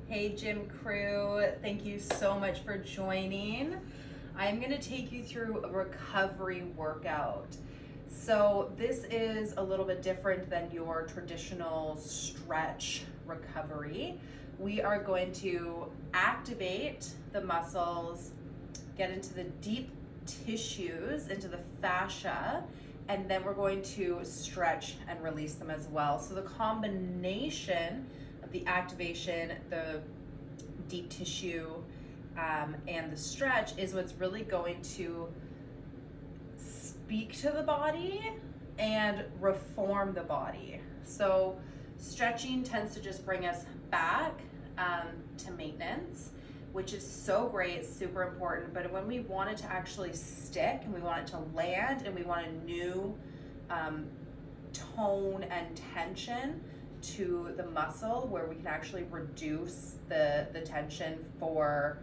Hey gym crew, thank you so much for joining. I'm gonna take you through a recovery workout. So this is a little bit different than your traditional stretch recovery. We are going to activate the muscles, get into the deep tissues, into the fascia, and then we're going to stretch and release them as well. So the combination of the activation, the deep tissue, and the stretch is what's really going to speak to the body and reform the body. So stretching tends to just bring us back to maintenance, which is so great, super important. But when we want it to actually stick and we want it to land and we want a new tone and tension to the muscle where we can actually reduce the tension for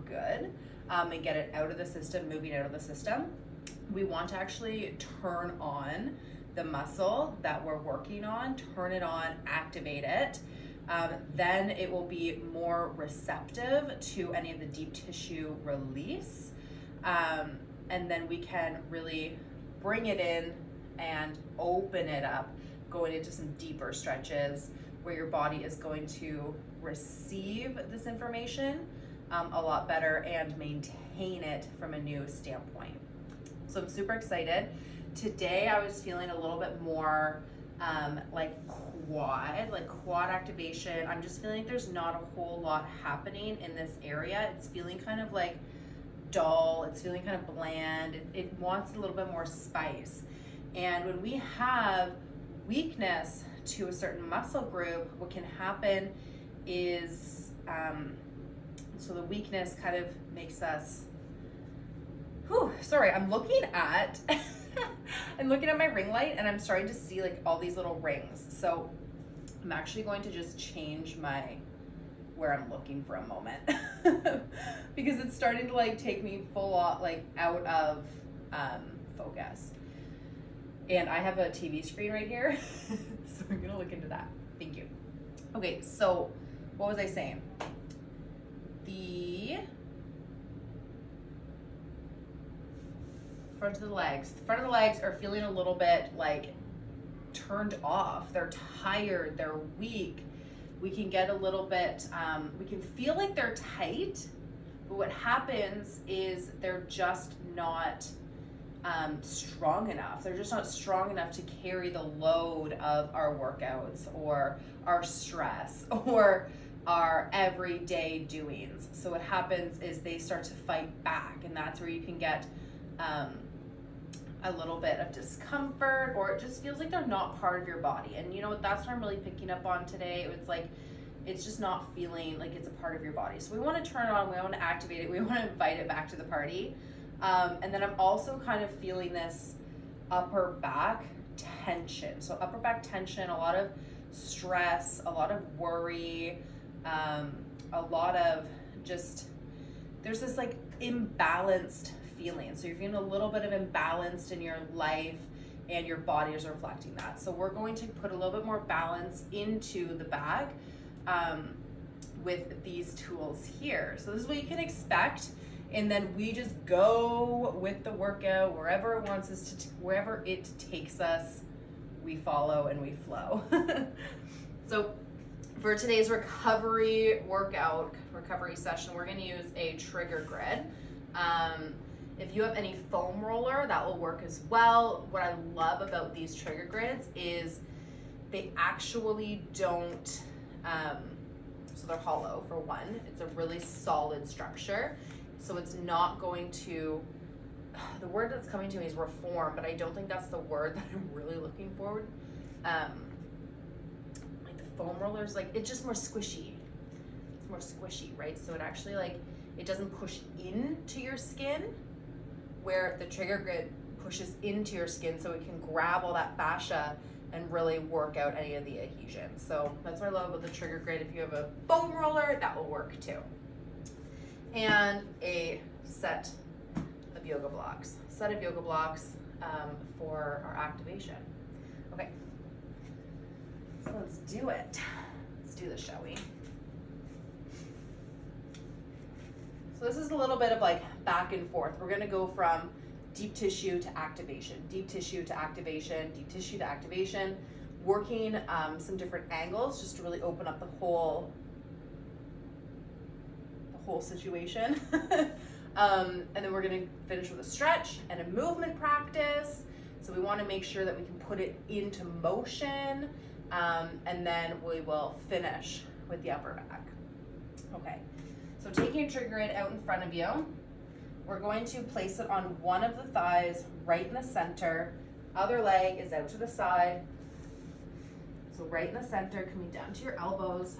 good, and get it out of the system, moving out of the system, we want to actually turn on the muscle that we're working on, turn it on, activate it. Then it will be more receptive to any of the deep tissue release. And then we can really bring it in and open it up, going into some deeper stretches where your body is going to receive this information a lot better and maintain it from a new standpoint. So I'm super excited. Today I was feeling a little bit more like quad activation. I'm just feeling like there's not a whole lot happening in this area. It's feeling kind of like dull. It's feeling kind of bland. It wants a little bit more spice. And when we have weakness to a certain muscle group, what can happen is, so the weakness kind of makes us, I'm looking at, I'm looking at my ring light and I'm starting to see like all these little rings. So I'm actually going to just change where I'm looking for a moment because it's starting to like take me full on, like out of focus. And I have a TV screen right here, so we're gonna look into that. Thank you. Okay, so what was I saying? The front of the legs. The front of the legs are feeling a little bit like turned off. They're tired, they're weak. We can get a little bit, we can feel like they're tight, but what happens is they're just not strong enough. They're just not strong enough to carry the load of our workouts or our stress or our everyday doings. So what happens is they start to fight back, and that's where you can get a little bit of discomfort, or it just feels like they're not part of your body. And you know what, that's what I'm really picking up on today. It's like it's just not feeling like it's a part of your body. So we want to turn it on, we want to activate it, we want to invite it back to the party. And then I'm also kind of feeling this upper back tension. So upper back tension, a lot of stress, a lot of worry, a lot of just, there's this like imbalanced feeling. So you're feeling a little bit of imbalanced in your life and your body is reflecting that. So we're going to put a little bit more balance into the back with these tools here. So this is what you can expect. And then we just go with the workout wherever it wants us to, wherever it takes us, we follow and we flow. So for today's recovery session, we're gonna use a trigger grid. If you have any foam roller, that will work as well. What I love about these trigger grids is they actually don't, so they're hollow for one. It's a really solid structure. So it's not going to, the word that's coming to me is reform, but I don't think that's the word that I'm really looking for. Like the foam rollers, like it's just more squishy. It's more squishy, right? So it actually like, it doesn't push into your skin where the trigger grid pushes into your skin, so it can grab all that fascia and really work out any of the adhesions. So that's what I love about the trigger grid. If you have a foam roller, that will work too. And a set of yoga blocks. For our activation. Okay, so let's do it. Let's do this, shall we? So this is a little bit of like back and forth. We're gonna go from deep tissue to activation, deep tissue to activation, deep tissue to activation, working some different angles just to really open up the whole situation. And then we're gonna finish with a stretch and a movement practice. So we wanna make sure that we can put it into motion, and then we will finish with the upper back. Okay, so taking your trigger grid out in front of you, we're going to place it on one of the thighs right in the center. Other leg is out to the side. So right in the center, coming down to your elbows.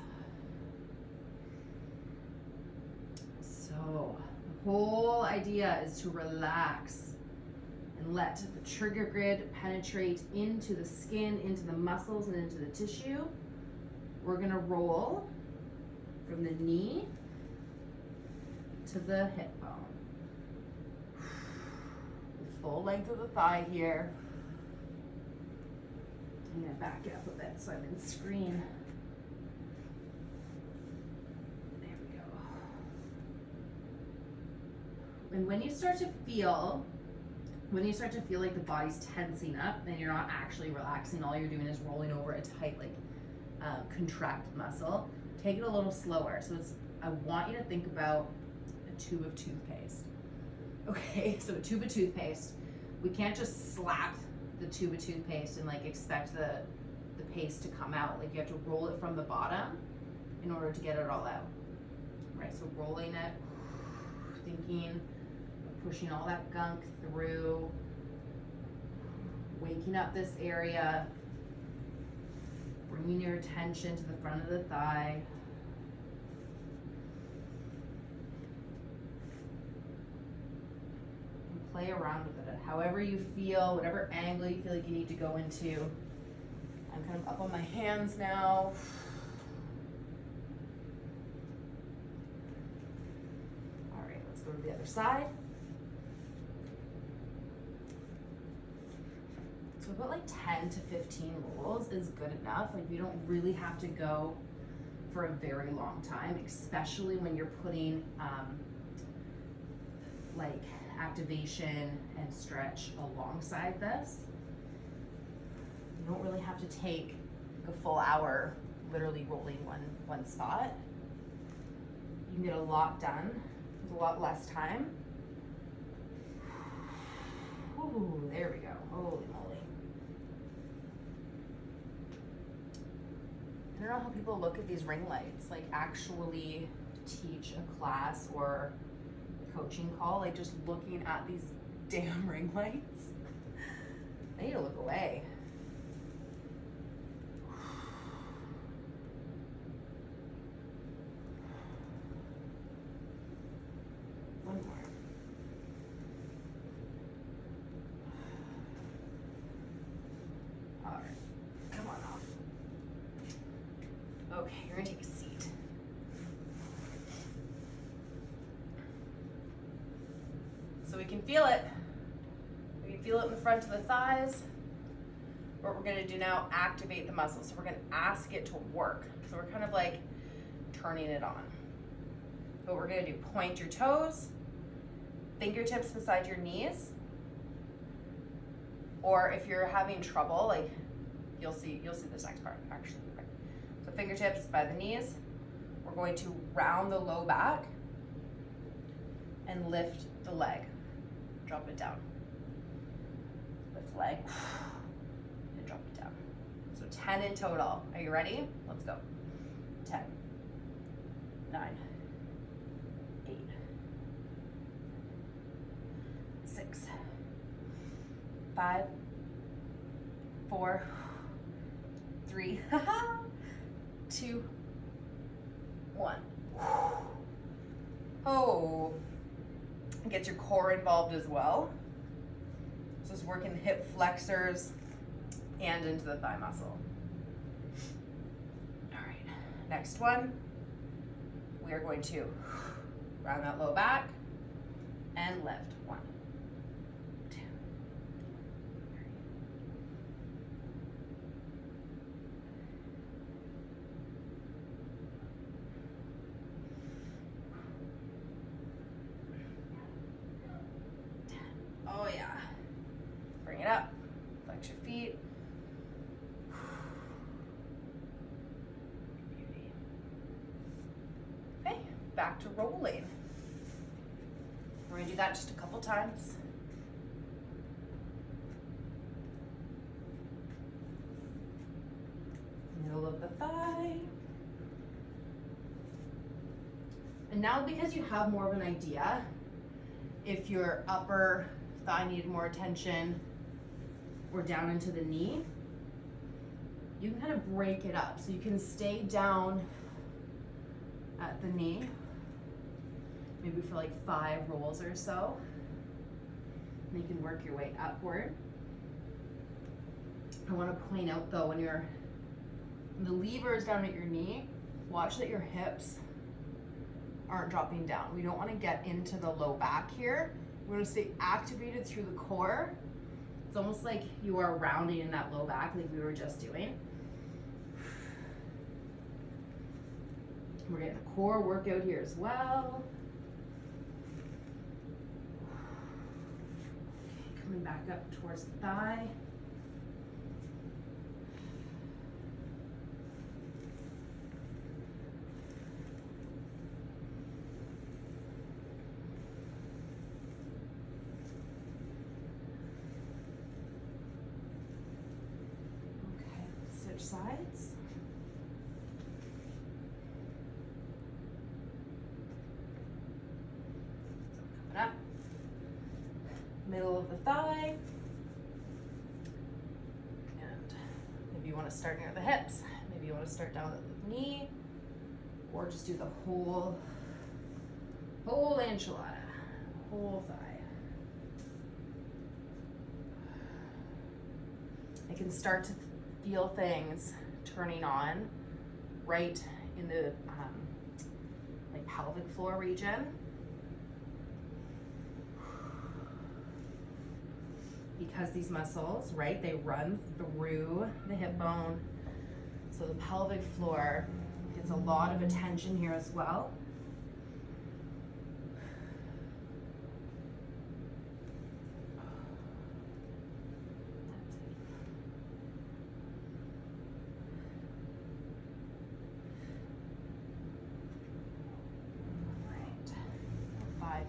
So the whole idea is to relax and let the trigger grid penetrate into the skin, into the muscles, and into the tissue. We're gonna roll from the knee to the hip bone. The full length of the thigh here. I'm gonna back it up a bit so I'm in screen. There we go. And when you start to feel like the body's tensing up, then you're not actually relaxing. All you're doing is rolling over a tight, like contracted muscle. Take it a little slower. So I want you to think about a tube of toothpaste. Okay, so a tube of toothpaste. We can't just slap the tube of toothpaste and like expect the paste to come out. Like you have to roll it from the bottom in order to get it all out. Right, so rolling it, thinking of pushing all that gunk through, waking up this area, bringing your attention to the front of the thigh. And play around with it, however you feel, whatever angle you feel like you need to go into. I'm kind of up on my hands now. All right, let's go to the other side. So about like 10 to 15 rolls is good enough. Like you don't really have to go for a very long time, especially when you're putting like activation and stretch alongside this. You don't really have to take like a full hour literally rolling one spot. You can get a lot done with a lot less time. Ooh, there we go. Holy moly. I don't know how people look at these ring lights, like actually teach a class or a coaching call, like just looking at these damn ring lights. I need to look away. One more. All right, come on off. Okay, you're gonna take a seat. So we can feel it. We can feel it in the front of the thighs. What we're gonna do now, activate the muscle. So we're gonna ask it to work. So we're kind of like turning it on. What we're gonna do, point your toes, fingertips beside your knees. Or if you're having trouble, like you'll see this next part actually. Okay. So fingertips by the knees. We're going to round the low back and lift the leg. Drop it down. Lift the leg and drop it down. So 10 in total. Are you ready? Let's go. 10, 9, 8, 6, 5, 4, 3, 2, 1. Oh, get your core involved as well. So just working the hip flexors and into the thigh muscle. All right, next one. We are going to round that low back and lift. 1, 2, 3. back to rolling. We're gonna do that just a couple times. Middle of the thigh. And now, because you have more of an idea, if your upper thigh needed more attention or down into the knee, you can kind of break it up. So you can stay down at the knee, maybe for like 5 rolls or so. And you can work your way upward. I want to point out though, when the lever is down at your knee, watch that your hips aren't dropping down. We don't want to get into the low back here. We want to stay activated through the core. It's almost like you are rounding in that low back like we were just doing. We're getting a core workout here as well. Okay, coming back up towards the thigh. Sides. So coming up, middle of the thigh, and maybe you want to start near the hips, maybe you want to start down at the knee, or just do the whole enchilada, whole thigh. I can start to feel things turning on right in the like pelvic floor region. Because these muscles, right, they run through the hip bone. So the pelvic floor gets a lot of attention here as well.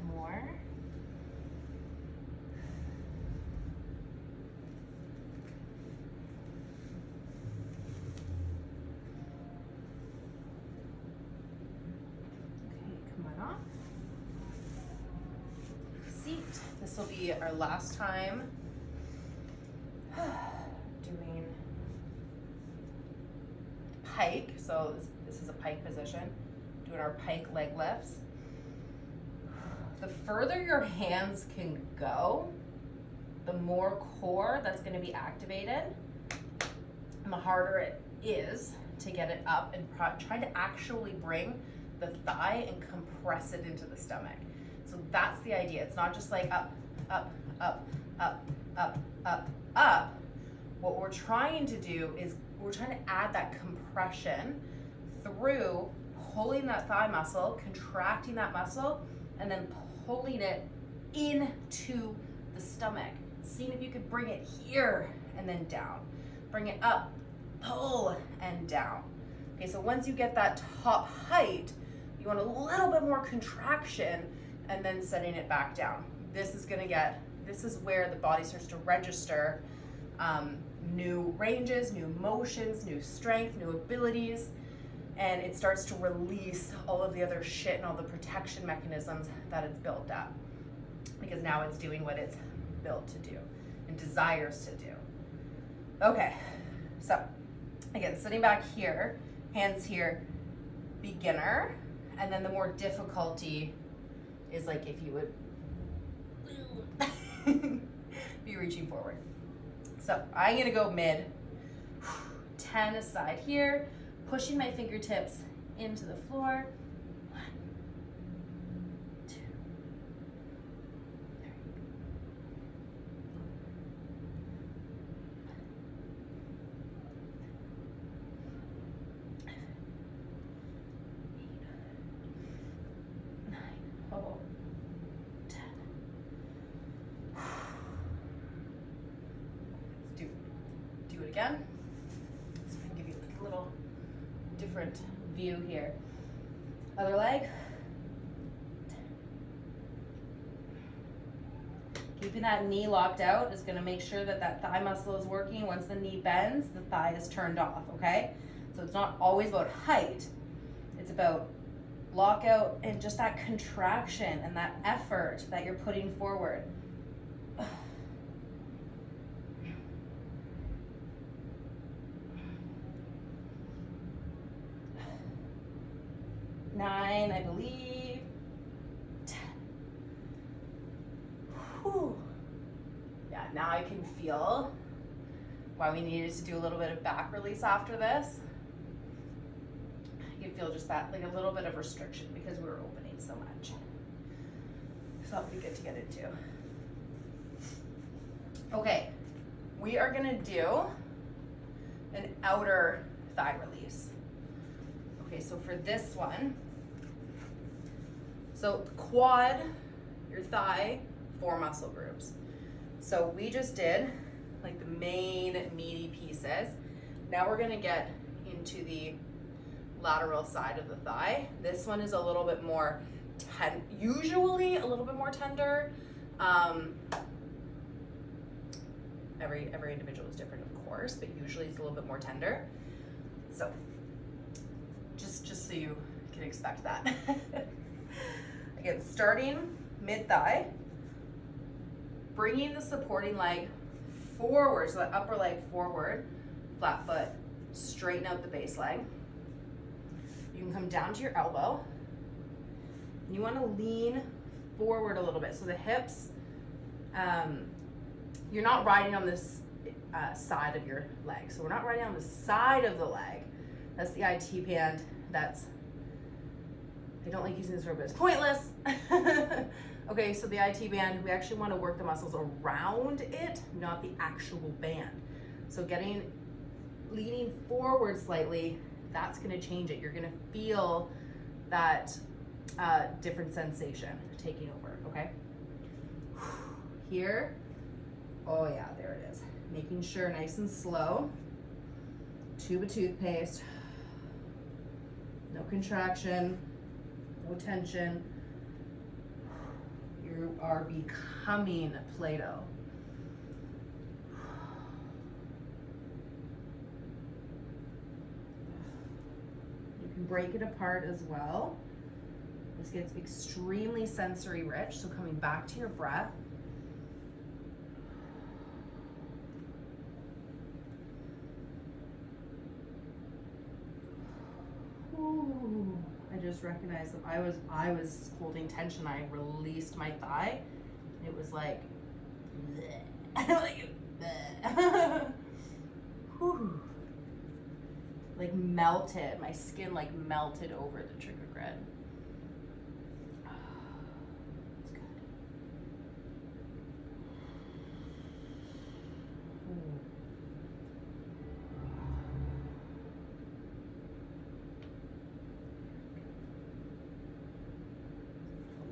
More. Okay, come on off. Seat. This will be our last time doing pike. So this is a pike position. Doing our pike leg lifts. The further your hands can go, the more core that's going to be activated, and the harder it is to get it up and try to actually bring the thigh and compress it into the stomach. So that's the idea. It's not just like up, up, up, up, up, up, up. What we're trying to do is we're trying to add that compression through pulling that thigh muscle, contracting that muscle, and then pulling it into the stomach. Seeing if you could bring it here and then down. Bring it up, pull, and down. Okay, so once you get that top height, you want a little bit more contraction and then setting it back down. This is where the body starts to register new ranges, new motions, new strength, new abilities, and it starts to release all of the other shit and all the protection mechanisms that it's built up, because now it's doing what it's built to do and desires to do. Okay, so again, sitting back here, hands here, beginner, and then the more difficulty is like if you would be reaching forward. So I'm gonna go mid, 10 aside here, pushing my fingertips into the floor. 1, 2, 3, 8, 9, oh, 10. Let's do it again. So I can give you a little different view here. Other leg, Keeping that knee locked out is gonna make sure that that thigh muscle is working. Once the knee bends, the thigh is turned off, okay? So it's not always about height. It's about lockout and just that contraction and that effort that you're putting forward. 9, I believe. 10. Whew. Yeah, now I can feel why we needed to do a little bit of back release after this. You can feel just that, like a little bit of restriction because we were opening so much. So that'll be good to get into. Okay, we are gonna do an outer thigh release. Okay, so for this one, so quad, your thigh, 4 muscle groups. So we just did like the main meaty pieces. Now we're gonna get into the lateral side of the thigh. This one is a little bit more usually a little bit more tender. Every individual is different, of course, but usually it's a little bit more tender. So just so you can expect that. Again, starting mid-thigh, bringing the supporting leg forward, so that upper leg forward, flat foot, straighten out the base leg. You can come down to your elbow. And you want to lean forward a little bit. So the hips, you're not riding on this side of your leg. So we're not riding on the side of the leg. That's the IT band. That's, I don't like using this word, but it's pointless. Okay, so the IT band, we actually want to work the muscles around it, not the actual band. So leaning forward slightly, that's going to change it. You're going to feel that different sensation taking over, okay? Here, oh yeah, there it is. Making sure nice and slow. Tube of toothpaste. No contraction, no tension. You are becoming Play-Doh. You can break it apart as well. This gets extremely sensory rich, so coming back to your breath. Ooh, I just recognized that I was holding tension. I released my thigh. It was like, like, whew. Like melted. My skin like melted over the trigger grid. That's good.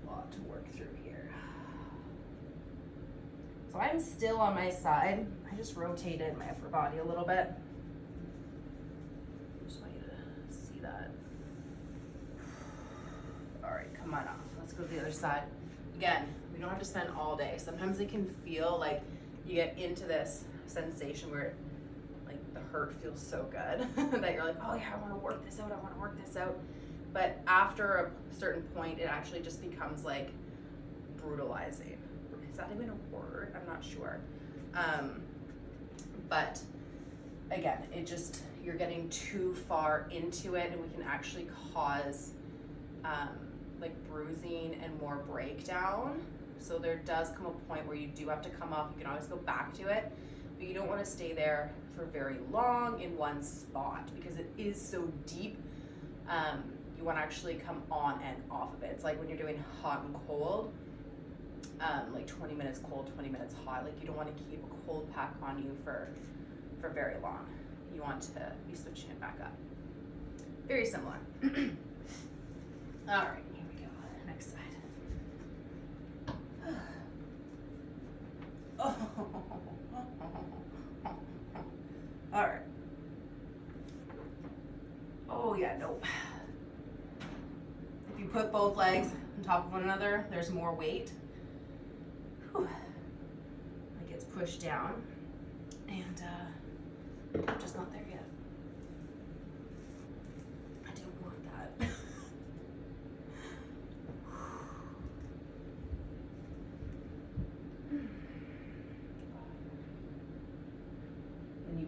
A lot to work through here. So I'm still on my side. I just rotated my upper body a little bit. Just want you to see that. All right, come on off. Let's go to the other side. Again, we don't have to spend all day. Sometimes it can feel like you get into this sensation where like the hurt feels so good that you're like, oh yeah, I want to work this out. I want to work this out. But after a certain point, it actually just becomes like brutalizing. Is that even a word? I'm not sure. But again, you're getting too far into it, and we can actually cause like bruising and more breakdown. So there does come a point where you do have to come off. You can always go back to it, but you don't want to stay there for very long in one spot because it is so deep. You want to actually come on and off of it. It's like when you're doing hot and cold, like 20 minutes cold, 20 minutes hot. Like you don't want to keep a cold pack on you for very long. You want to be switching it back up. Very similar. All right, here we go. Next side. Oh. All right. Oh yeah, nope. If you put both legs on top of one another, there's more weight. Whew. push down, and I'm just not there yet. I don't want that. When you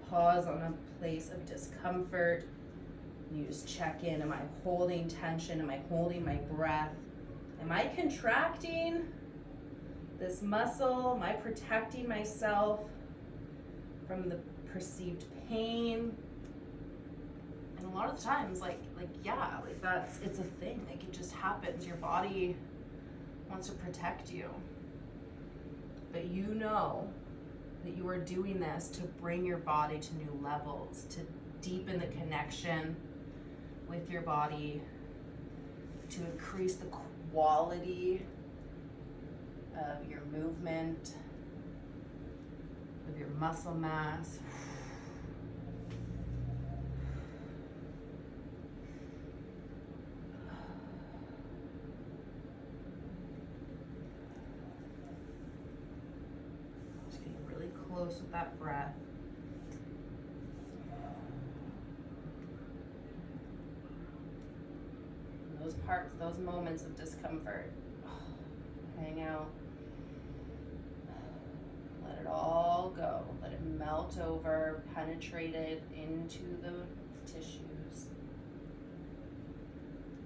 pause on a place of discomfort, you just check in. Am I holding tension? Am I holding my breath? Am I contracting this muscle? Am I protecting myself from the perceived pain? And a lot of the times, it's a thing. Like, it just happens. Your body wants to protect you. But you know that you are doing this to bring your body to new levels, to deepen the connection with your body, to increase the quality of your movement, of your muscle mass. Just getting really close with that breath. Those parts, those moments of discomfort, hang out. Let it all go. Let it melt over, penetrate it into the tissues.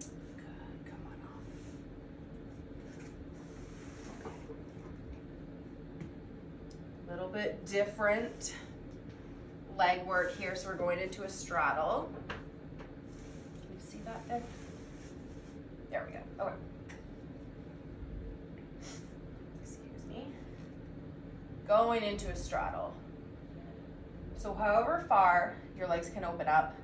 Good, come on off. Okay. A little bit different leg work here, so we're going into a straddle. Can you see that there? There we go. Okay. Excuse me. Going into a straddle. So however far your legs can open up,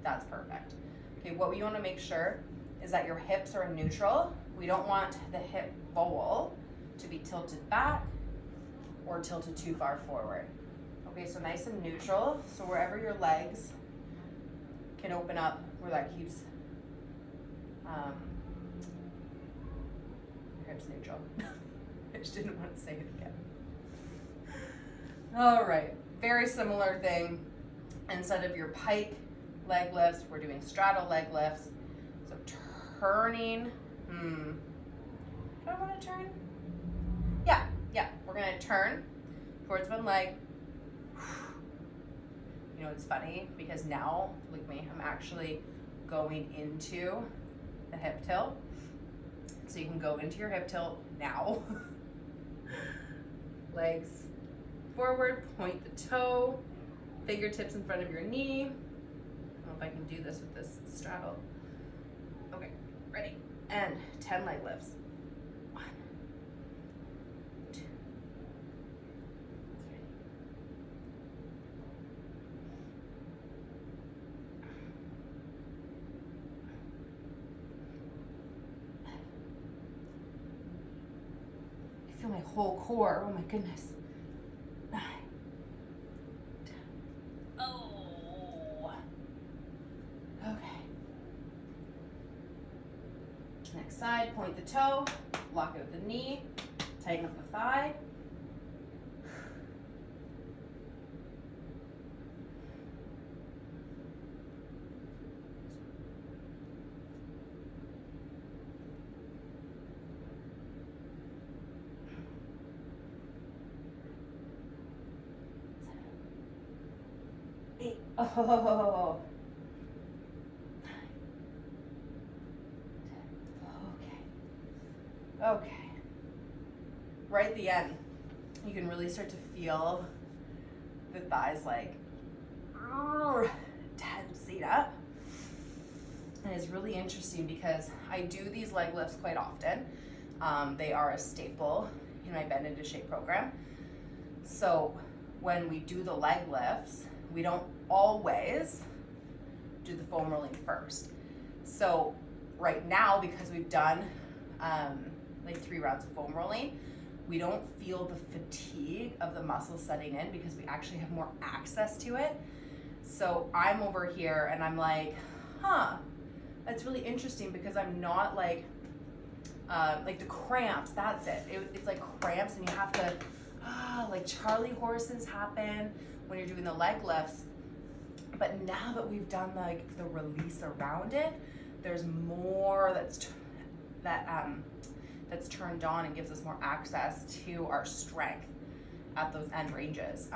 that's perfect. Okay, what we want to make sure is that your hips are in neutral. We don't want the hip bowl to be tilted back or tilted too far forward. Okay, so nice and neutral. So wherever your legs can open up, where that keeps hips neutral. I just didn't want to say it again. All right, very similar thing. Instead of your pike leg lifts, we're doing straddle leg lifts. So turning, do I want to turn? Yeah, we're gonna turn towards one leg. You know, it's funny because now, look at me, I'm actually going into the hip tilt. So you can go into your hip tilt now. Legs forward, point the toe, fingertips in front of your knee. I don't know if I can do this with this straddle. Okay, ready? And 10 leg lifts. 1, 2, 3. I feel my whole core. Oh my goodness. 9, 10. Oh. Okay. Next side, point the toe, lock out the knee, tighten up the thigh. Oh. Okay. Right at the end, you can really start to feel the thighs like tensing up. And it's really interesting because I do these leg lifts quite often. They are a staple in my Bend into Shape program. So when we do the leg lifts, we don't always do the foam rolling first. So right now, because we've done like 3 rounds of foam rolling, we don't feel the fatigue of the muscles setting in because we actually have more access to it. So I'm over here and I'm like, that's really interesting because I'm not like like the cramps, that's it. It's like cramps, and you have to, like Charlie horses happen when you're doing the leg lifts. But now that we've done like the release around it, there's more that's turned on and gives us more access to our strength at those end ranges,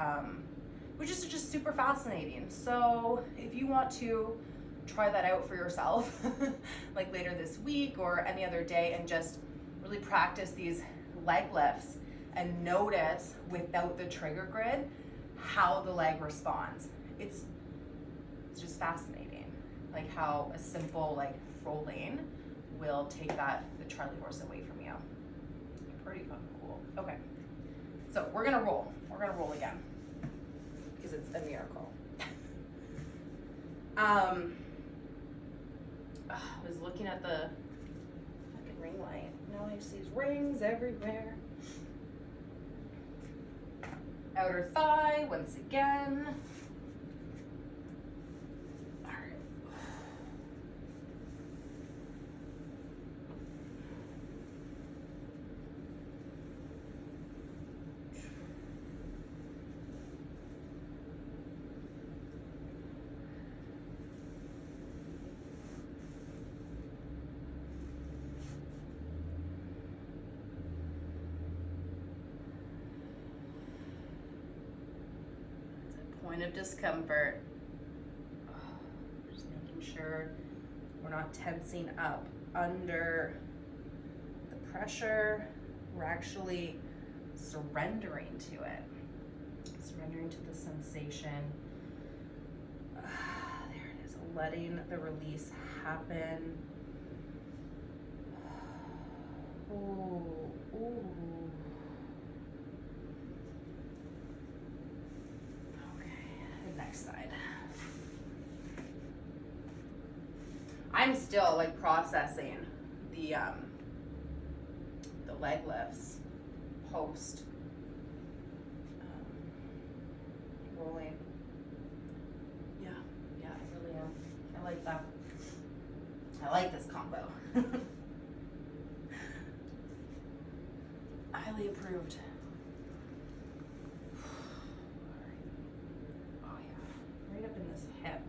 which is just super fascinating. So if you want to try that out for yourself, like later this week or any other day, and just really practice these leg lifts and notice without the trigger grid how the leg responds. It's just fascinating, like how a simple like rolling will take the Charlie horse away from you. Pretty fucking cool. Okay, so we're gonna roll again because it's a miracle. I was looking at the fucking ring light. Now I see these rings everywhere. Outer thigh once again. Point of discomfort. Just making sure we're not tensing up under the pressure. We're actually surrendering to it. Surrendering to the sensation. There it is. Letting the release happen. Ooh, ooh. Next side. I'm still like processing the leg lifts post rolling. Yeah, I really am. I like that. I like this combo. Highly approved.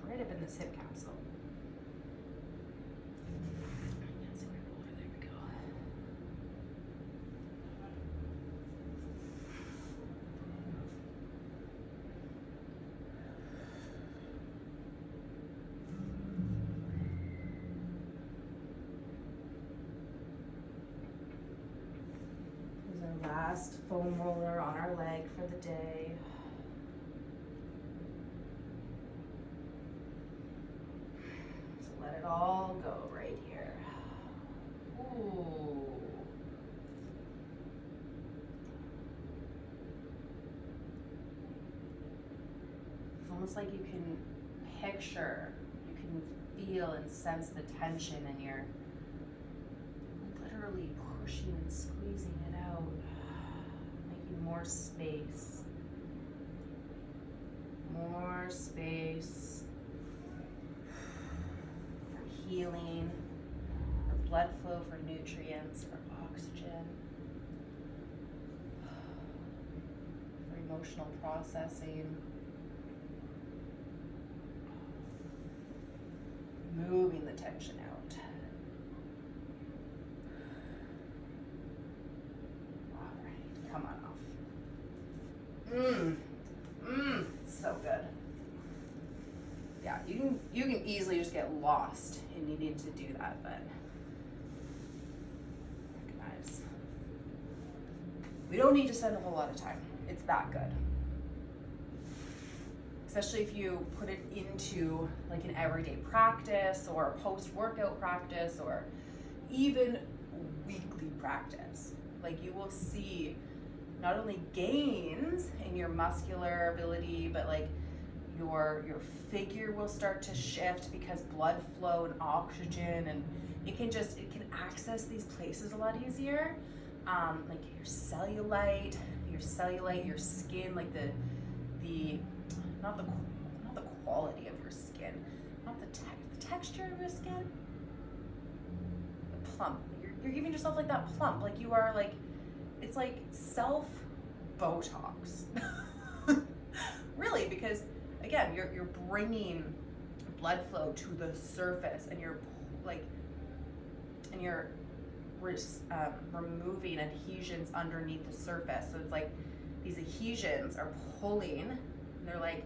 Right up in this hip capsule. There we go. This is our last foam roller on our leg for the day. Let it all go right here. Ooh. It's almost like you can picture, you can feel and sense the tension, and you're literally pushing and squeezing it out, making more space. More space. Healing, for blood flow, for nutrients, for oxygen, for emotional processing, moving the tension out. All right, come on off. So good. Yeah, you can easily just get lost in needing to do that, but recognize we don't need to spend a whole lot of time. It's that good. Especially if you put it into like an everyday practice or a post-workout practice or even weekly practice. Like you will see not only gains in your muscular ability, but like your figure will start to shift because blood flow and oxygen, and it can access these places a lot easier. Like your cellulite, your skin, like the not the quality of your skin, not the texture of your skin, the plump, you're giving yourself like that plump, like you are like, it's like self Botox. Really, because again, you're bringing blood flow to the surface, and you're removing adhesions underneath the surface. So it's like these adhesions are pulling, and they're like,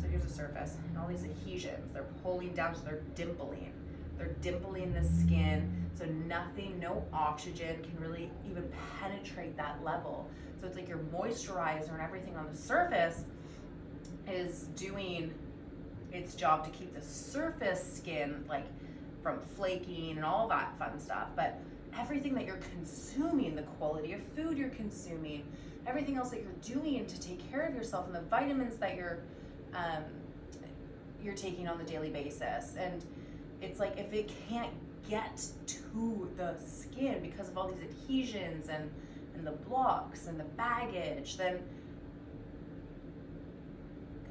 so here's the surface, and all these adhesions, they're pulling down, so they're dimpling. They're dimpling the skin, so nothing, no oxygen can really even penetrate that level. So it's like your moisturizer and everything on the surface is doing its job to keep the surface skin like from flaking and all that fun stuff. But everything that you're consuming, the quality of food you're consuming, everything else that you're doing to take care of yourself, and the vitamins that you're taking on the daily basis. And it's like, if it can't get to the skin because of all these adhesions and the blocks and the baggage, then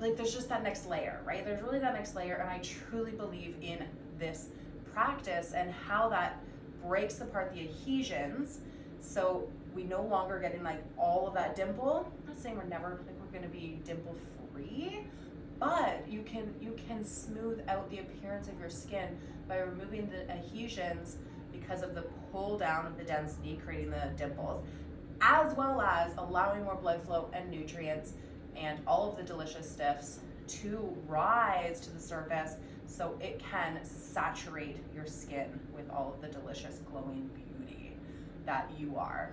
like there's just that next layer, right? There's really that next layer. And I truly believe in this practice and how that breaks apart the adhesions, so we no longer getting like all of that dimple. I'm not saying we're never like we're going to be dimple free, but you can smooth out the appearance of your skin by removing the adhesions because of the pull down of the density, creating the dimples, as well as allowing more blood flow and nutrients and all of the delicious stuffs to rise to the surface, so it can saturate your skin with all of the delicious glowing beauty that you are.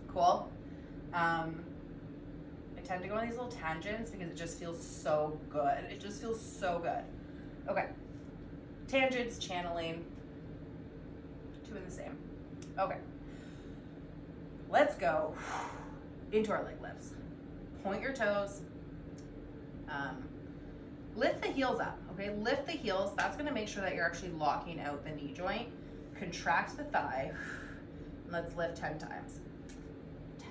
Cool. I tend to go on these little tangents because it just feels so good. It just feels so good. Okay. Tangents, channeling, two in the same. Okay. Let's go into our leg lifts. Point your toes. Lift the heels up, okay? Lift the heels. That's gonna make sure that you're actually locking out the knee joint. Contract the thigh. Let's lift 10 times. 10.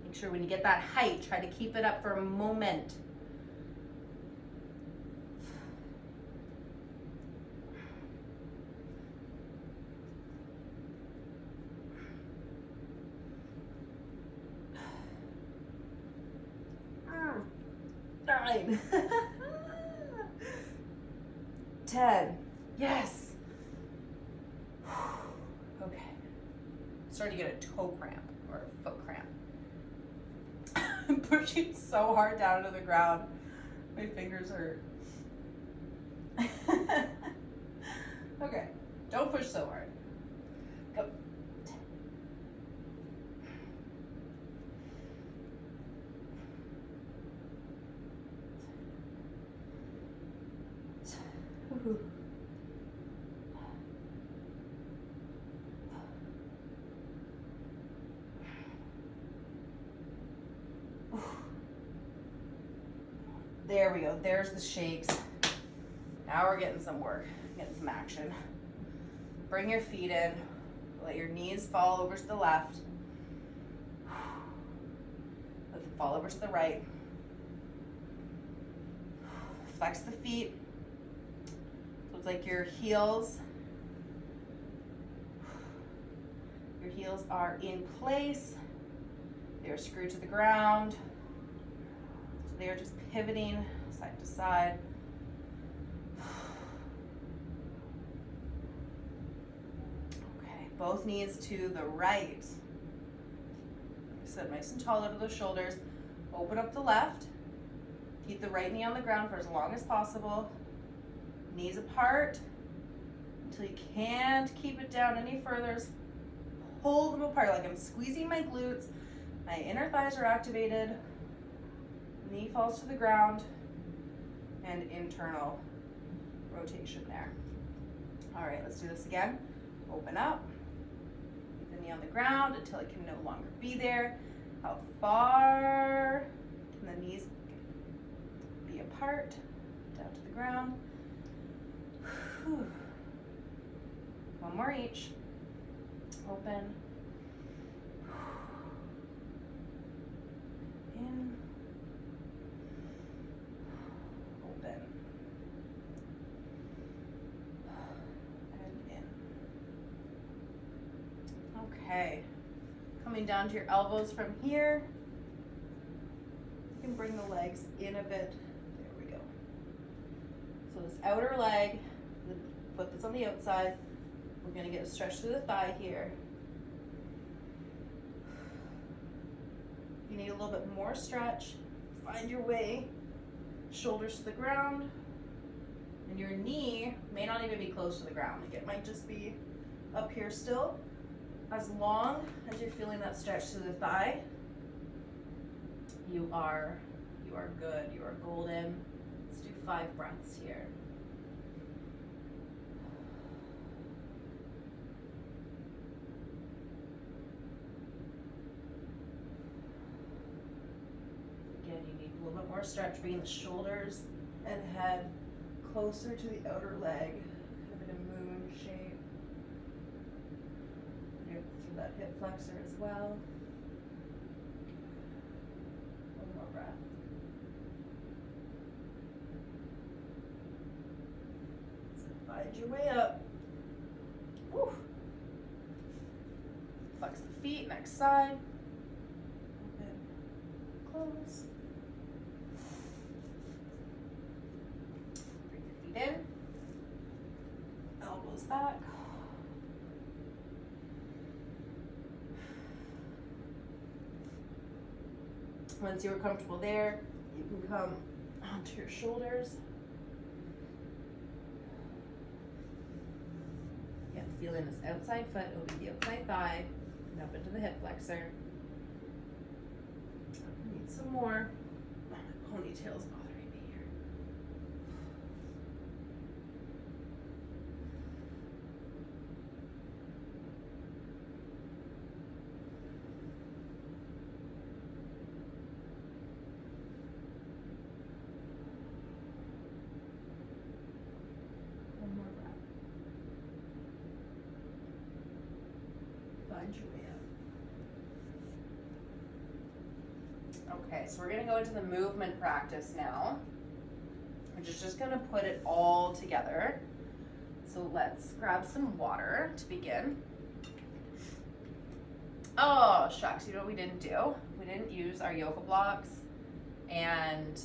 Make sure when you get that height, try to keep it up for a moment. Nine. 10. Yes. Okay. Starting to get a toe cramp or a foot cramp. I'm pushing so hard down to the ground. My fingers hurt. Okay. Don't push so hard. Go. There we go. There's the shakes. Now we're getting some work, getting some action. Bring your feet in. Let your knees fall over to the left. Let them fall over to the right. Flex the feet. So it's like your heels are in place. They're screwed to the ground. So they are just pivoting side to side. Okay, both knees to the right. Sit nice and tall over the shoulders. Open up the left. Keep the right knee on the ground for as long as possible. Knees apart until you can't keep it down any further. Just pull them apart like I'm squeezing my glutes. My inner thighs are activated. Knee falls to the ground, and internal rotation there. All right, let's do this again. Open up. Keep the knee on the ground until it can no longer be there. How far can the knees be apart? Down to the ground. Whew. One more each. Open. In. Open. And Okay. Coming down to your elbows from here. You can bring the legs in a bit. There we go. So this outer leg, the foot that's on the outside, we're going to get a stretch through the thigh here. If you need a little bit more stretch, find your way, shoulders to the ground, and your knee may not even be close to the ground. Like it might just be up here still. As long as you're feeling that stretch through the thigh, you are good, you are golden. Let's do 5 breaths here. Again, you need a little bit more stretch, bringing the shoulders and head closer to the outer leg, kind of in a moon shape. Through that hip flexor as well. One more breath. So find your way up. Woo. Flex the feet, next side. Open, close. Bring your feet in. Elbows back. Once you're comfortable there, you can come onto your shoulders. Yeah, feeling this outside foot over the outside thigh and up into the hip flexor. Need some more. Oh, my ponytail's bothering me here. Find your way up. Okay, so we're going to go into the movement practice now, which is just going to put it all together. So let's grab some water to begin. Oh, shucks, you know what we didn't do? We didn't use our yoga blocks, and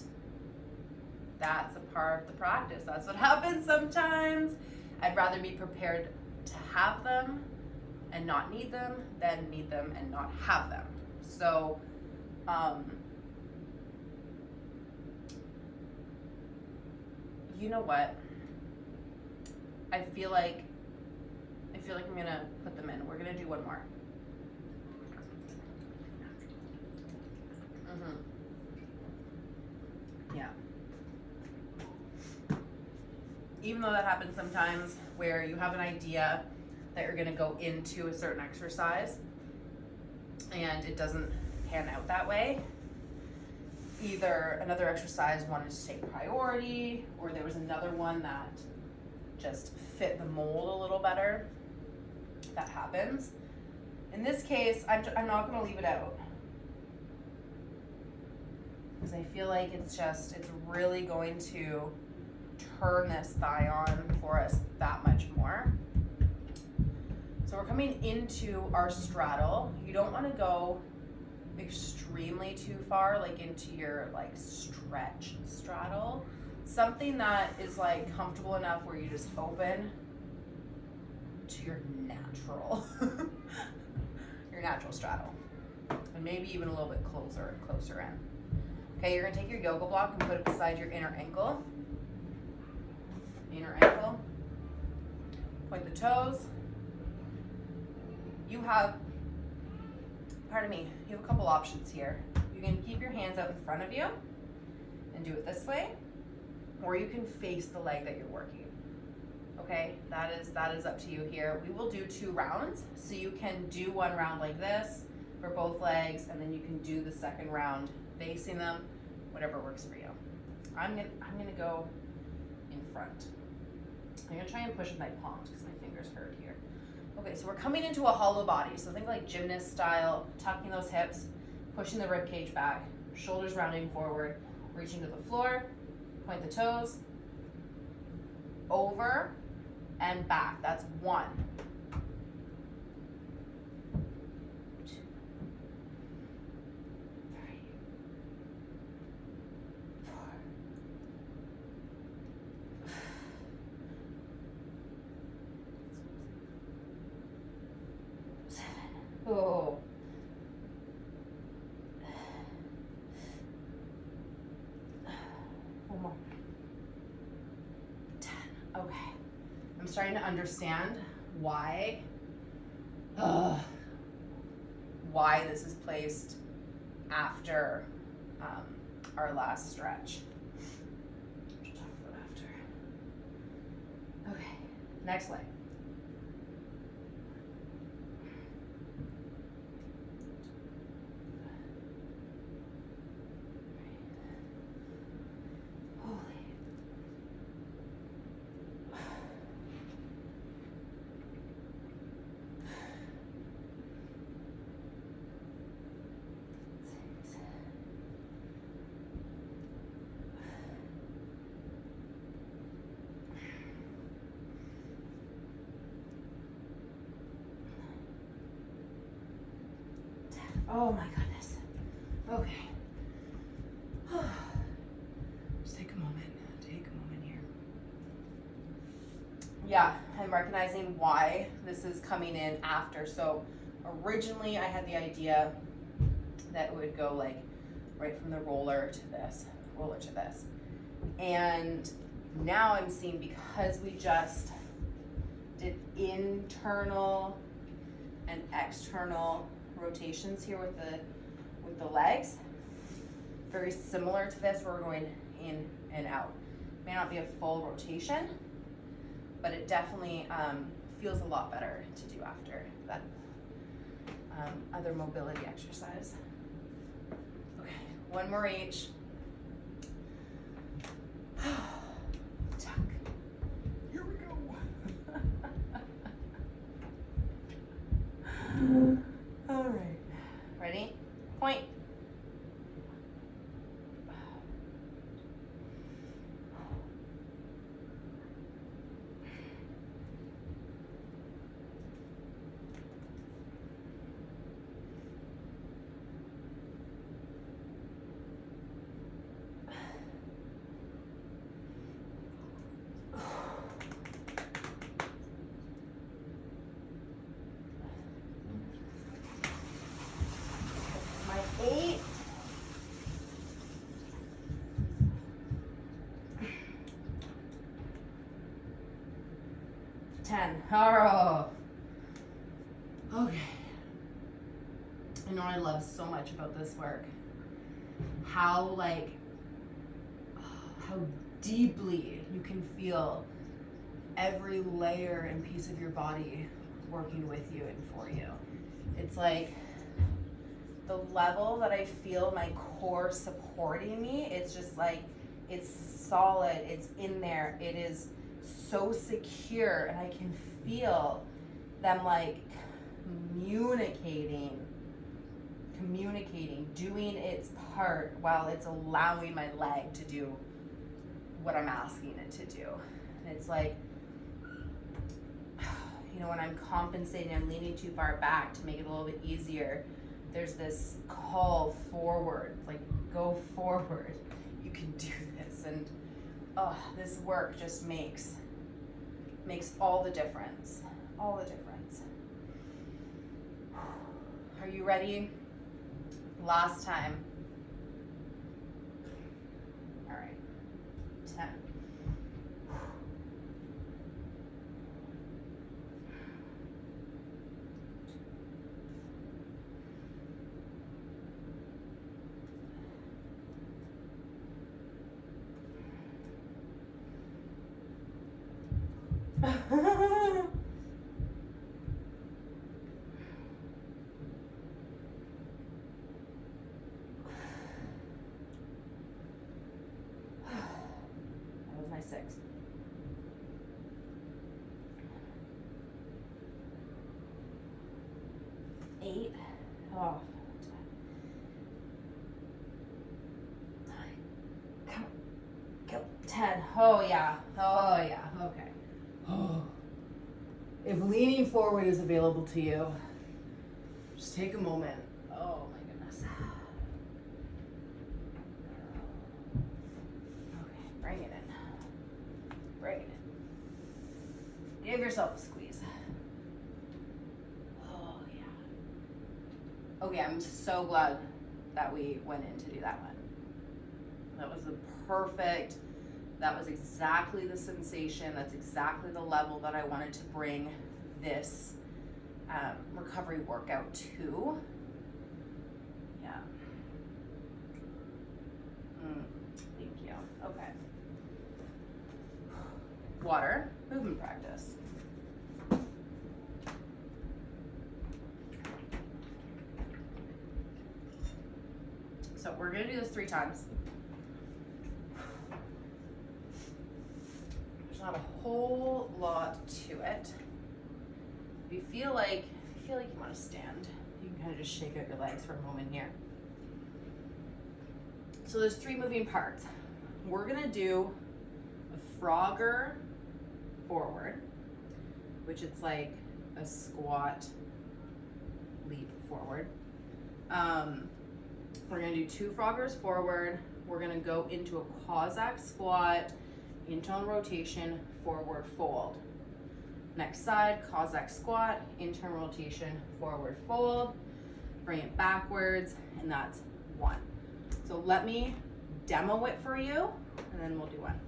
that's a part of the practice. That's what happens sometimes. I'd rather be prepared to have them and not need them than need them and not have them. So, you know what? I feel like I'm gonna put them in. We're gonna do one more. Yeah. Even though that happens sometimes where you have an idea that you're going to go into a certain exercise and it doesn't pan out that way. Either another exercise wanted to take priority, or there was another one that just fit the mold a little better. That happens. In this case, I'm not going to leave it out, because I feel like it's really going to turn this thigh on for us that much more. So we're coming into our straddle. You don't want to go extremely too far, like into your like stretch straddle. Something that is like comfortable enough where you just open to your natural straddle, and maybe even a little bit closer in. Okay, you're gonna take your yoga block and put it beside your inner ankle. Point the toes. You have a couple options here. You can keep your hands out in front of you and do it this way, or you can face the leg that you're working. Okay, that is up to you here. We will do 2 rounds, so you can do 1 round like this for both legs, and then you can do the second round facing them, whatever works for you. I'm gonna go in front. I'm gonna try and push with my palms because my fingers hurt here. Okay, so we're coming into a hollow body. So think like gymnast style, tucking those hips, pushing the rib cage back, shoulders rounding forward, reaching to the floor, point the toes, over and back. That's 1. Okay. I'm starting to understand why this is placed after our last stretch. We'll talk about after. Okay, next leg. Oh my goodness. Okay. Just take a moment. Take a moment here. Yeah, I'm recognizing why this is coming in after. So originally I had the idea that it would go like right from the roller to this, roller to this. And now I'm seeing, because we just did internal and external rotations here with the legs, very similar to this, where we're going in and out. May not be a full rotation, but it definitely feels a lot better to do after that other mobility exercise. Okay, one more each. Tuck. Here we go. All right. Ready? Point. My 8. 10. Oh. Okay. You know what I love so much about this work? How how deeply you can feel every layer and piece of your body working with you and for you. It's like the level that I feel my core supporting me, it's just like, it's solid, it's in there, it is so secure, and I can feel them like communicating, doing its part while it's allowing my leg to do what I'm asking it to do. And it's like, you know, when I'm compensating, I'm leaning too far back to make it a little bit easier. There's this call forward, like, go forward. You can do this. And this work just makes all the difference. All the difference. Are you ready? Last time. All right. 10. That was my 6. 8. Oh. 9. Come on. Go. 10. Oh yeah. Oh yeah. Okay. Oh. If leaning forward is available to you, just take a moment. Oh my goodness. Okay, bring it in. Bring it in. Give yourself a squeeze. Oh yeah. Okay, I'm so glad that we went in to do that one. That was the perfect That was exactly the sensation. That's exactly the level that I wanted to bring this recovery workout to. Yeah. Thank you. Okay. Water, movement practice. So we're gonna do this 3 times. There's not a whole lot to it. If you feel like you want to stand, you can kind of just shake out your legs for a moment here. So there's 3 moving parts. We're gonna do a Frogger forward, which it's like a squat leap forward. We're gonna do 2 Froggers forward. We're gonna go into a Cossack squat, internal rotation, forward fold. Next side, Cossack squat, internal rotation, forward fold. Bring it backwards, and that's 1. So let me demo it for you, and then we'll do 1.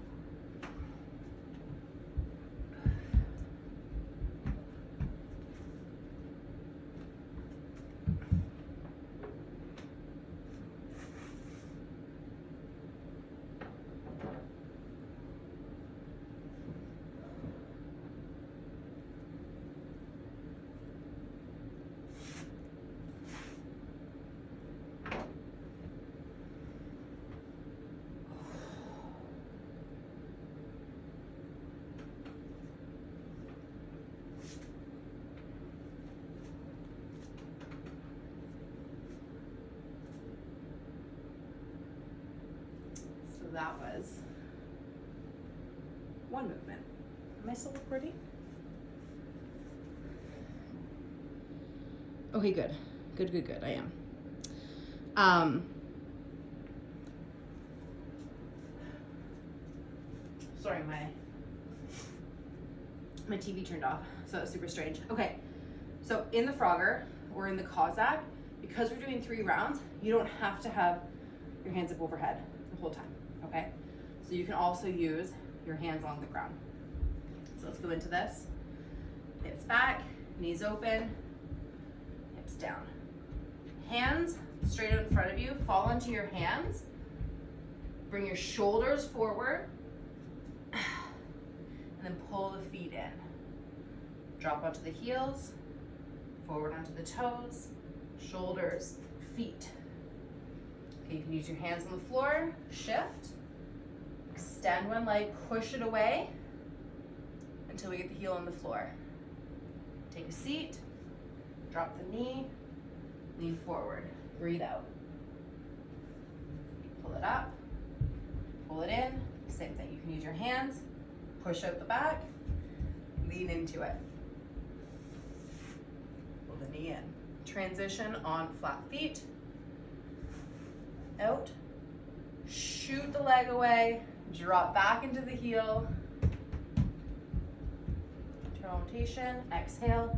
That was 1 movement. Am I still recording? Okay, good. Good. I am. Sorry, my TV turned off, so it's super strange. Okay, so in the Frogger or in the Cossack, because we're doing 3 rounds, you don't have to have your hands up overhead the whole time. Okay, so you can also use your hands on the ground. So let's go into this. Hips back, knees open, hips down. Hands straight out in front of you, fall into your hands. Bring your shoulders forward, and then pull the feet in. Drop onto the heels, forward onto the toes, shoulders, feet. Okay, you can use your hands on the floor, shift, extend one leg, push it away until we get the heel on the floor. Take a seat, drop the knee, lean forward, breathe out. Pull it up, pull it in, same thing. You can use your hands, push out the back, lean into it. Pull the knee in. Transition on flat feet. Out, shoot the leg away, drop back into the heel, internal rotation, exhale,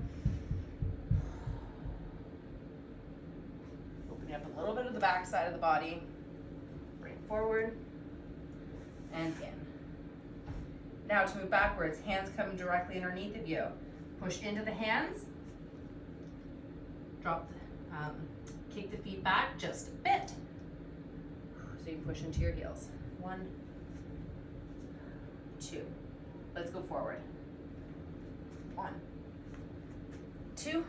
opening up a little bit of the back side of the body, bring it forward, and in. Now to move backwards, hands come directly underneath of you, push into the hands, drop, kick the feet back just a bit. So you can push into your heels. 1, 2. Let's go forward. 1, 2.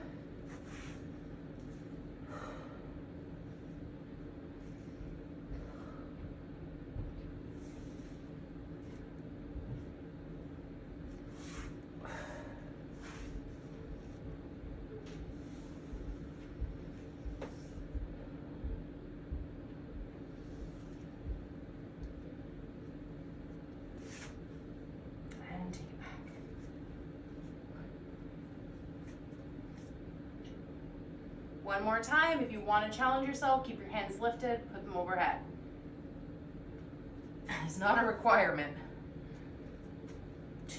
One more time. If you want to challenge yourself, keep your hands lifted, put them overhead. It's not a requirement. 2.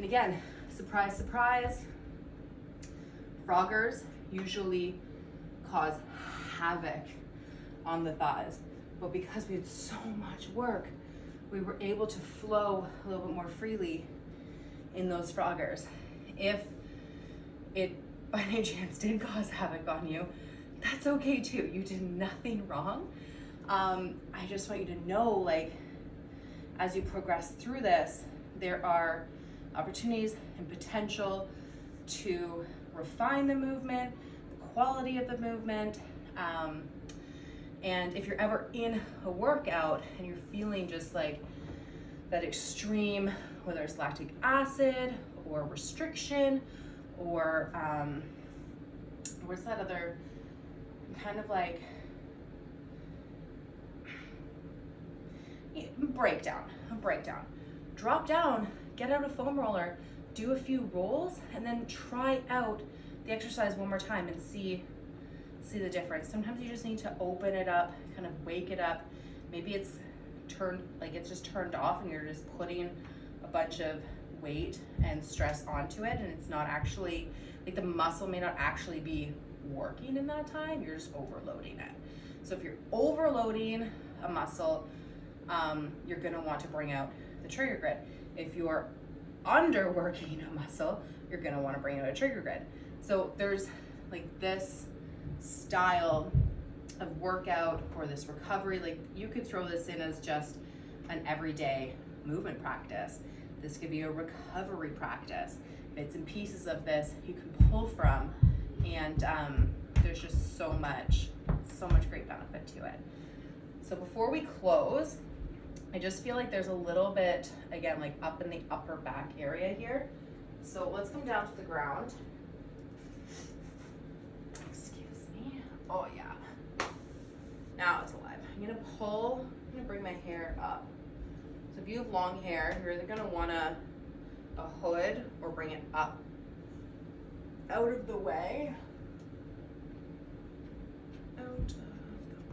And again, surprise, surprise, froggers usually cause havoc on the thighs. But because we had so much work, we were able to flow a little bit more freely in those froggers. If it by any chance did cause havoc on you, that's okay too. You did nothing wrong. I just want you to know, like, as you progress through this, there are opportunities and potential to refine the movement, the quality of the movement. And if you're ever in a workout and you're feeling just like that extreme, whether it's lactic acid or restriction or what's that other kind of like a breakdown. Drop down, get out a foam roller, do a few rolls, and then try out the exercise one more time and see the difference. Sometimes you just need to open it up, kind of wake it up. Maybe it's just turned off and you're just putting a bunch of weight and stress onto it, and it's not actually, like, the muscle may not actually be working in that time, you're just overloading it. So if you're overloading a muscle, you're gonna want to bring out the trigger grid. If you're underworking a muscle, you're gonna wanna bring out a trigger grid. So there's like this style of workout or this recovery, like you could throw this in as just an everyday movement practice. This could be a recovery practice. Bits and pieces of this you can pull from, and there's just so much great benefit to it. So before we close, I just feel like there's a little bit, again, like up in the upper back area here. So let's come down to the ground. Excuse me. Oh yeah. Now it's alive. I'm gonna bring my hair up. So if you have long hair, you're either gonna want a hood or bring it up out of the way. Out of the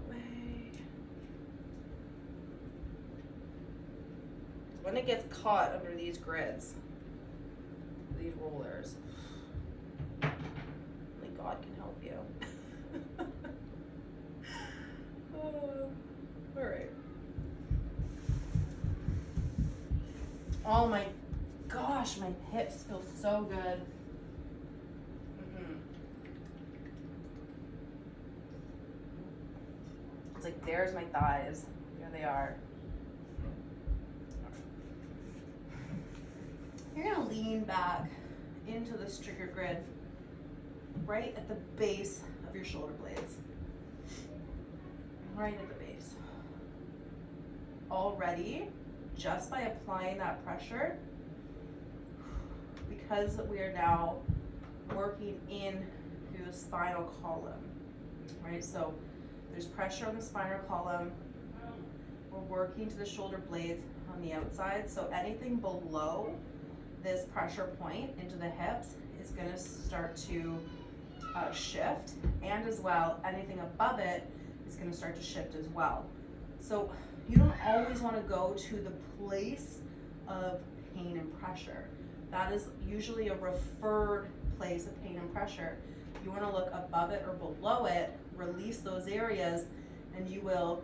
way. When it gets caught under these grids, these rollers, only God can help you. All right. Oh my gosh, my hips feel so good. It's like, there's my thighs. There they are. You're gonna lean back into this trigger grid right at the base of your shoulder blades. Right at the base. Already, just by applying that pressure, because we are now working in through the spinal column, right? So there's pressure on the spinal column. We're working to the shoulder blades on the outside. So anything below this pressure point into the hips is going to start to shift, and as well, anything above it is going to start to shift as well. So you don't always want to go to the place of pain and pressure. That is usually a referred place of pain and pressure. You want to look above it or below it, release those areas, and you will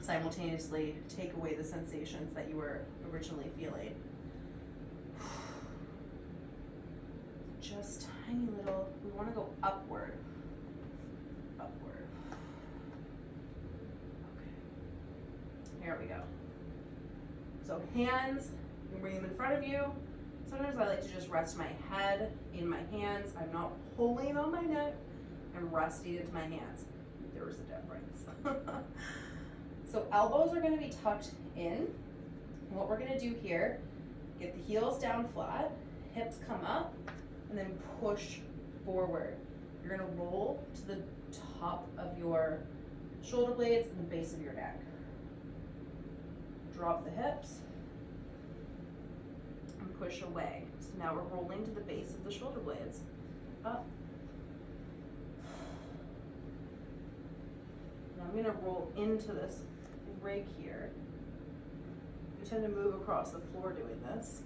simultaneously take away the sensations that you were originally feeling. Just tiny little, we want to go upward. Upward. Okay. Here we go. So hands, you can bring them in front of you. Sometimes I like to just rest my head in my hands. I'm not pulling on my neck. I'm resting into my hands. There's a difference. So elbows are going to be tucked in. And what we're going to do here, get the heels down flat, hips come up, and then push forward. You're going to roll to the top of your shoulder blades and the base of your neck. Drop the hips and push away. So now we're rolling to the base of the shoulder blades. Up. Now I'm going to roll into this rig here. We tend to move across the floor doing this.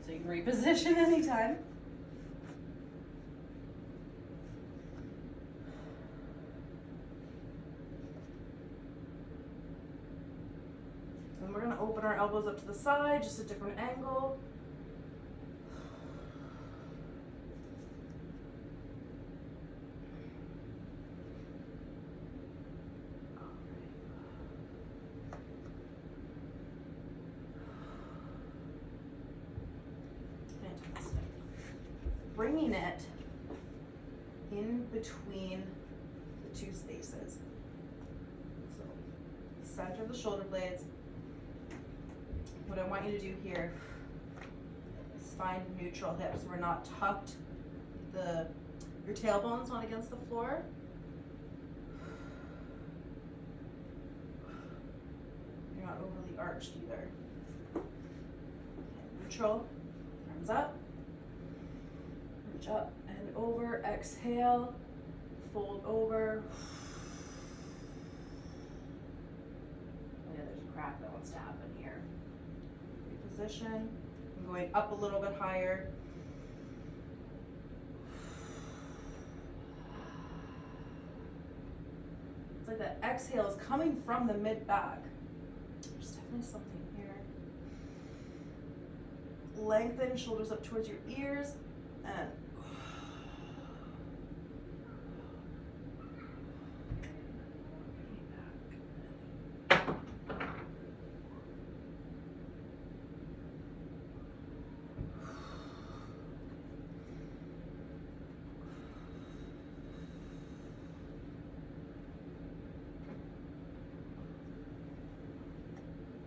So you can reposition anytime. And we're gonna open our elbows up to the side, just a different angle. Fantastic. Bringing it in between the two spaces. So, center of the shoulder blades. What I want you to do here is find neutral hips. We're not tucked. Your tailbone's not against the floor. You're not overly arched either. Okay, neutral. Arms up. Reach up and over. Exhale. Fold over. Oh yeah, there's a crack that wants to happen here. Reposition. I'm going up a little bit higher. It's like that exhale is coming from the mid back. There's definitely something here. Lengthen, shoulders up towards your ears, and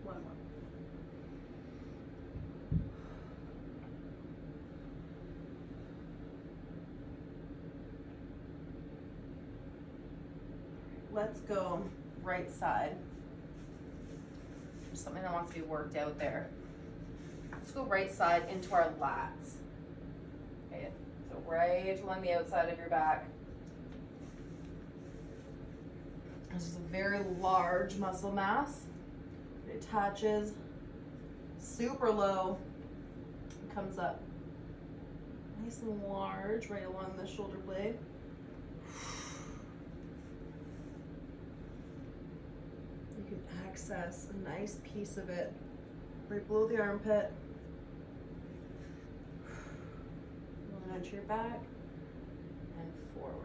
one more. Let's go right side. There's something that wants to be worked out there. Let's go right side into our lats. Okay, so right along the outside of your back. This is a very large muscle mass. It attaches super low, it comes up nice and large right along the shoulder blade. You can access a nice piece of it right below the armpit. Rolling onto your back and forward.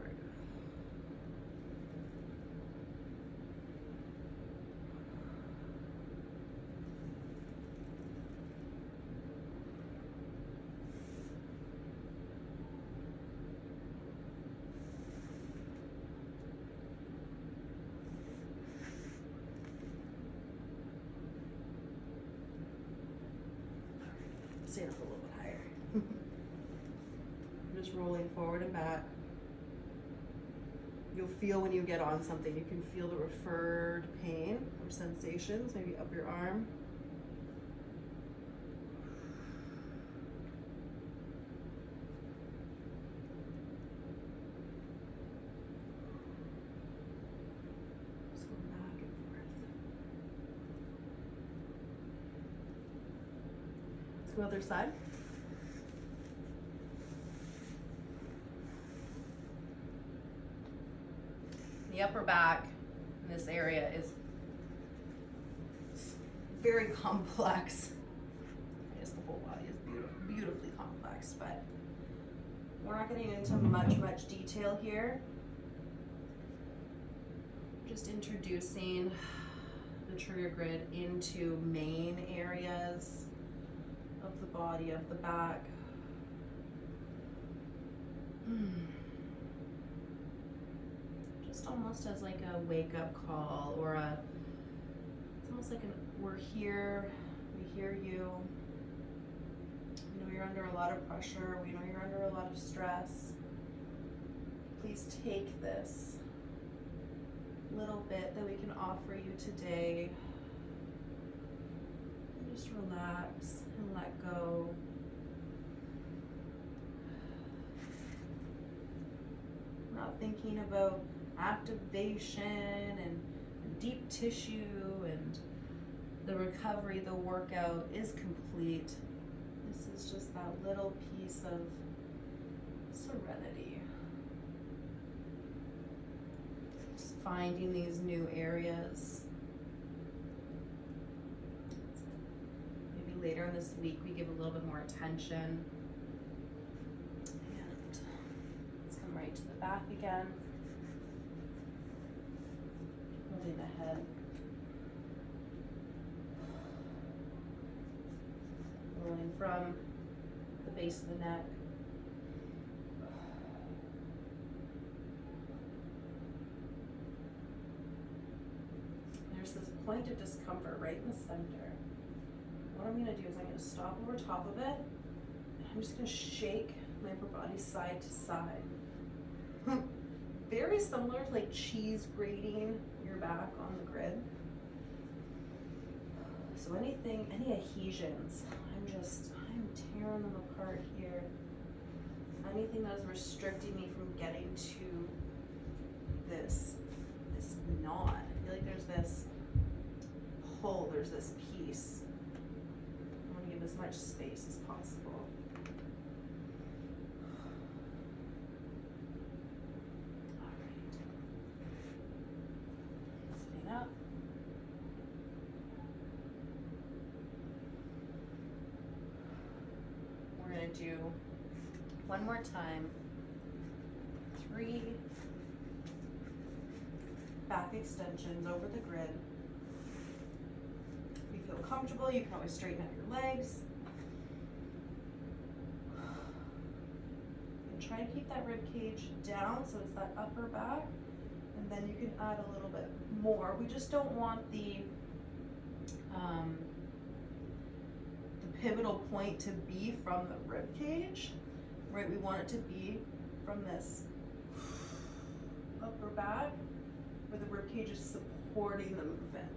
Stand up a little bit higher. Just rolling forward and back. You'll feel when you get on something, you can feel the referred pain or sensations, maybe up your arm. Just going back and forth. Let's go other side. The upper back in this area is very complex. I guess the whole body is beautifully complex, but we're not getting into much detail here. Just introducing the trigger grid into main areas of the body, of the back. Just almost as like a wake-up call, or it's almost like we're here, we hear you. We know you're under a lot of pressure, we know you're under a lot of stress. Please take this little bit that we can offer you today. And just relax and let go. We're not thinking about activation and deep tissue, and the recovery, the workout is complete. This This is just that little piece of serenity. Just finding these new areas. Maybe later in this week we give a little bit more attention. And let's come right to the back again. Holding the head. Rolling from the base of the neck. There's this point of discomfort right in the center. What I'm gonna do is I'm gonna stop over top of it, and I'm just gonna shake my upper body side to side. Very similar to like cheese grating your back on the grid. So any adhesions, I'm tearing them apart here. Anything that is restricting me from getting to this knot. I feel like there's this hole, there's this piece. I want to give as much space as possible. All right. Sitting up. We're going to do one more time 3 back extensions over the grid. If you feel comfortable, you can always straighten out your legs. And try to keep that rib cage down so it's that upper back, and then you can add a little bit more. We just don't want the pivotal point to be from the rib cage, right? We want it to be from this upper back where the rib cage is supporting the movement.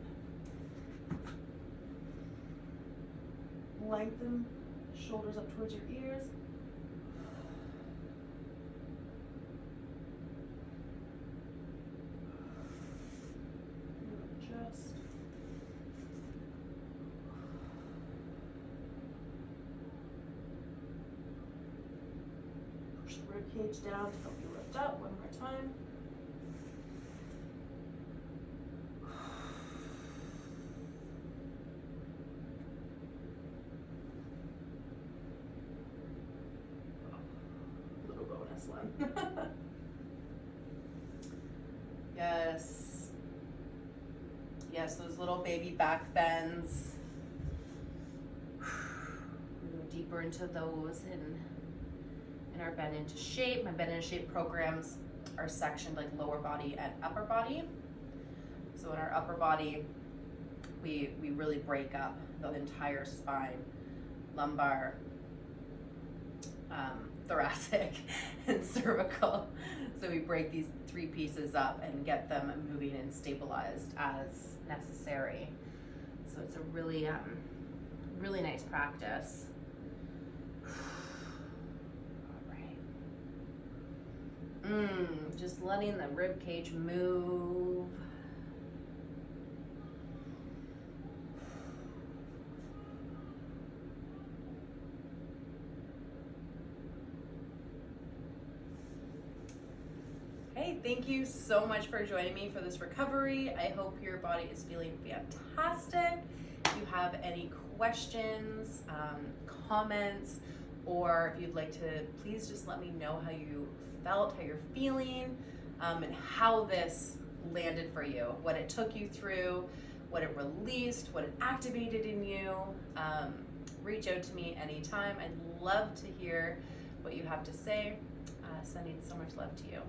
Lengthen shoulders up towards your ears. Adjust. Push the rib cage down to help you lift up one more time. Little bonus one. Yes. Yes, those little baby back bends. We go deeper into those in our Bend Into Shape. My Bend Into Shape programs are sectioned like lower body and upper body. So in our upper body, we really break up the entire spine, lumbar, thoracic, and cervical. So we break these 3 pieces up and get them moving and stabilized as necessary. So it's a really, really nice practice. All right. Just letting the rib cage move. Hey, thank you so much for joining me for this recovery. I hope your body is feeling fantastic. If you have any questions, comments, or if you'd like to, please just let me know how you felt, how you're feeling, and how this landed for you, what it took you through, what it released, what it activated in you. Reach out to me anytime. I'd love to hear what you have to say. Sending so much love to you.